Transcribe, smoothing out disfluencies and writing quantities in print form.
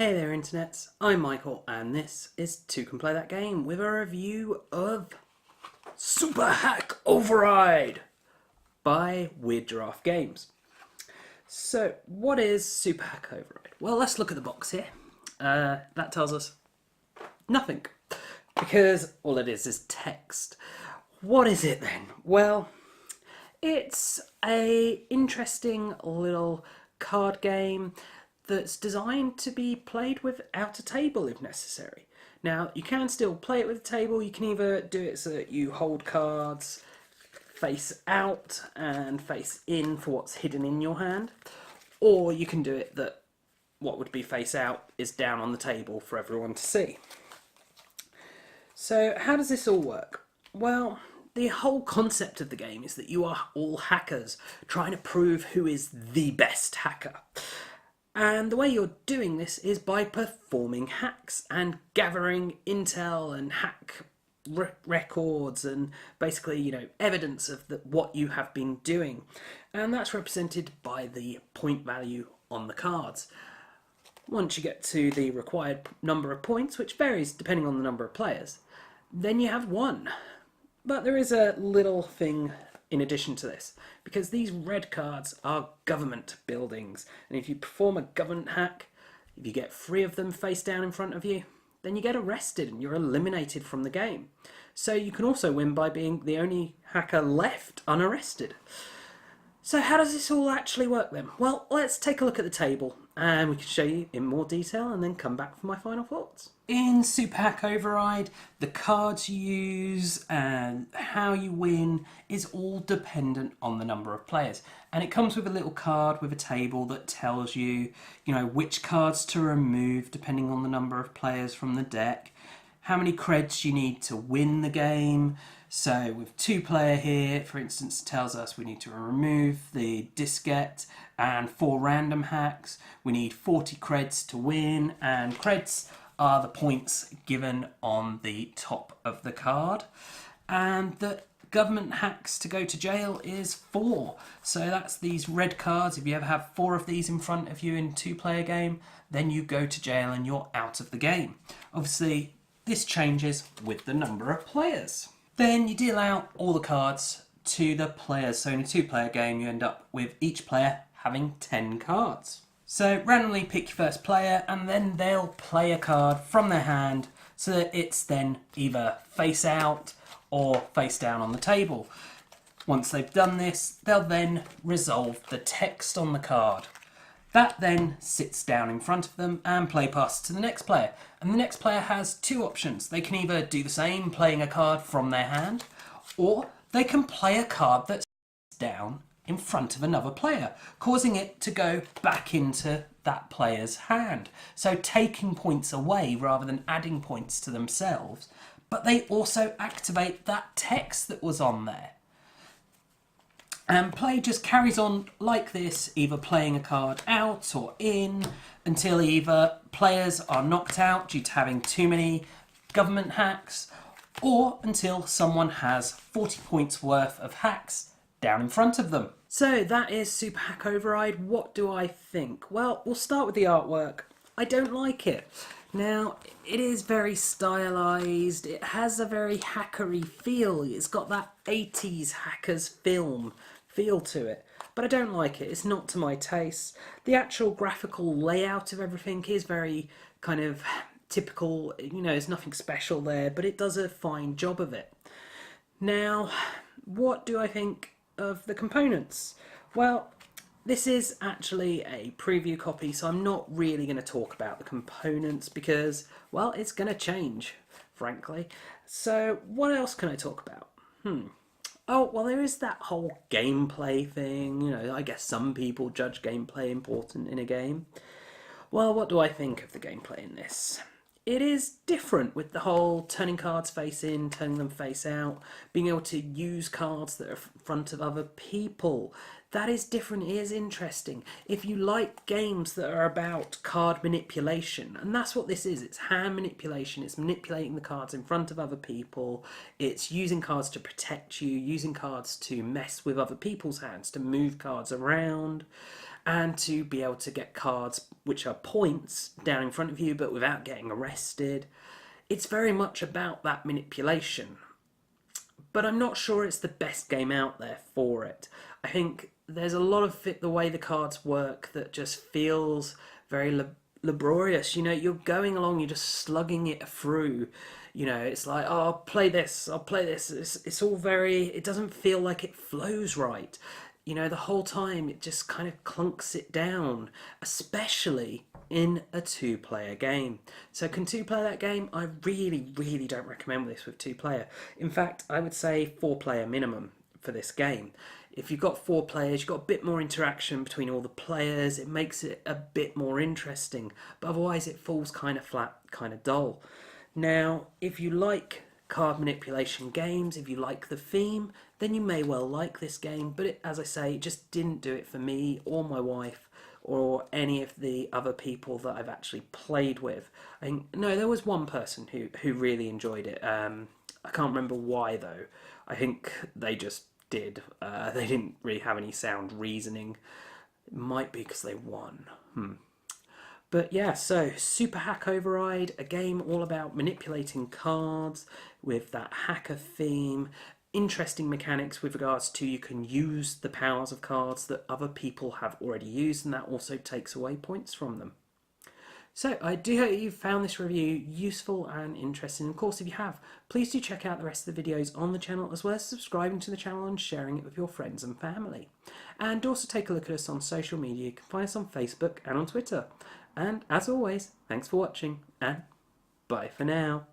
Hey there internets, I'm Michael and this is Toucan Play That Game with a review of Super Hack Override by Weird Giraffe Games. So what is Super Hack Override? Well, let's look at the box here. That tells us nothing because all it is text. What is it then? Well, it's a interesting little card game that's designed to be played without a table if necessary. Now, you can still play it with a table. You can either do it so that you hold cards face out and face in for what's hidden in your hand, or you can do it that what would be face out is down on the table for everyone to see. So how does this all work? Well, the whole concept of the game is that you are all hackers trying to prove who is the best hacker. And the way you're doing this is by performing hacks and gathering intel and hack records and basically, evidence of what you have been doing. And that's represented by the point value on the cards. Once you get to the required number of points, which varies depending on the number of players, then you have won. But there is a little thing in addition to this, because these red cards are government buildings, and if you perform a government hack, if you get 3 of them face down in front of you, then you get arrested and you're eliminated from the game. So you can also win by being the only hacker left unarrested. So how does this all actually work then? Well, let's take a look at the table and we can show you in more detail and then come back for my final thoughts. In Super Hack Override, the cards you use and how you win is all dependent on the number of players. And it comes with a little card with a table that tells you, which cards to remove depending on the number of players from the deck, how many creds you need to win the game. So with 2-player here, for instance, it tells us we need to remove the diskette and 4 random hacks. We need 40 creds to win, and creds are the points given on the top of the card. And the government hacks to go to jail is 4. So that's these red cards. If you ever have 4 of these in front of you in a 2-player game, then you go to jail and you're out of the game. Obviously, this changes with the number of players. Then you deal out all the cards to the players. So in a 2-player game, you end up with each player having 10 cards. So randomly pick your first player and then they'll play a card from their hand so that it's then either face out or face down on the table. Once they've done this, they'll then resolve the text on the card. That then sits down in front of them and play pass to the next player. And the next player has 2 options. They can either do the same, playing a card from their hand, or they can play a card that's down in front of another player, causing it to go back into that player's hand. So taking points away rather than adding points to themselves. But they also activate that text that was on there. And play just carries on like this, either playing a card out or in, until either players are knocked out due to having too many government hacks, or until someone has 40 points worth of hacks down in front of them. So that is Super Hack Override. What do I think? Well, we'll start with the artwork. I don't like it. Now, it is very stylised. It has a very hackery feel. It's got that 80s hackers film feel to it, but I don't like it. It's not to my taste. The actual graphical layout of everything is very kind of typical. There's nothing special there, but it does a fine job of it. Now, what do I think of the components? Well, this is actually a preview copy, so I'm not really going to talk about the components because, well, it's going to change, frankly. So what else can I talk about? Oh, well, there is that whole gameplay thing. I guess some people judge gameplay important in a game. Well, what do I think of the gameplay in this? It is different with the whole turning cards face in, turning them face out, being able to use cards that are in front of other people. That is different, it is interesting. If you like games that are about card manipulation, and that's what this is, it's hand manipulation, it's manipulating the cards in front of other people, it's using cards to protect you, using cards to mess with other people's hands, to move cards around. and to be able to get cards which are points down in front of you but without getting arrested. It's very much about that manipulation. But I'm not sure it's the best game out there for it. I think there's a lot of it, the way the cards work, that just feels very laborious. You know, you're going along, you're just slugging it through. You know, it's like, oh, I'll play this, I'll play this. It's all very, it doesn't feel like it flows right. You know, the whole time it just kind of clunks it down, especially in a two-player game. So can two-player that game? I really, really don't recommend this with two-player. In fact, I would say four-player minimum for this game. If you've got four players, you've got a bit more interaction between all the players. It makes it a bit more interesting, but otherwise it falls kind of flat, kind of dull. Now, if you like card manipulation games, if you like the theme, then you may well like this game, but as I say, it just didn't do it for me or my wife or any of the other people that I've actually played with. I think, no, there was one person who really enjoyed it. I can't remember why though. I think they just did. They didn't really have any sound reasoning. It might be because they won. But yeah, so Super Hack Override, a game all about manipulating cards with that hacker theme. Interesting mechanics with regards to you can use the powers of cards that other people have already used, and that also takes away points from them. So I do hope you found this review useful and interesting. Of course, if you have, please do check out the rest of the videos on the channel, as well as subscribing to the channel and sharing it with your friends and family. And also take a look at us on social media. You can find us on Facebook and on Twitter. And as always, thanks for watching, and bye for now.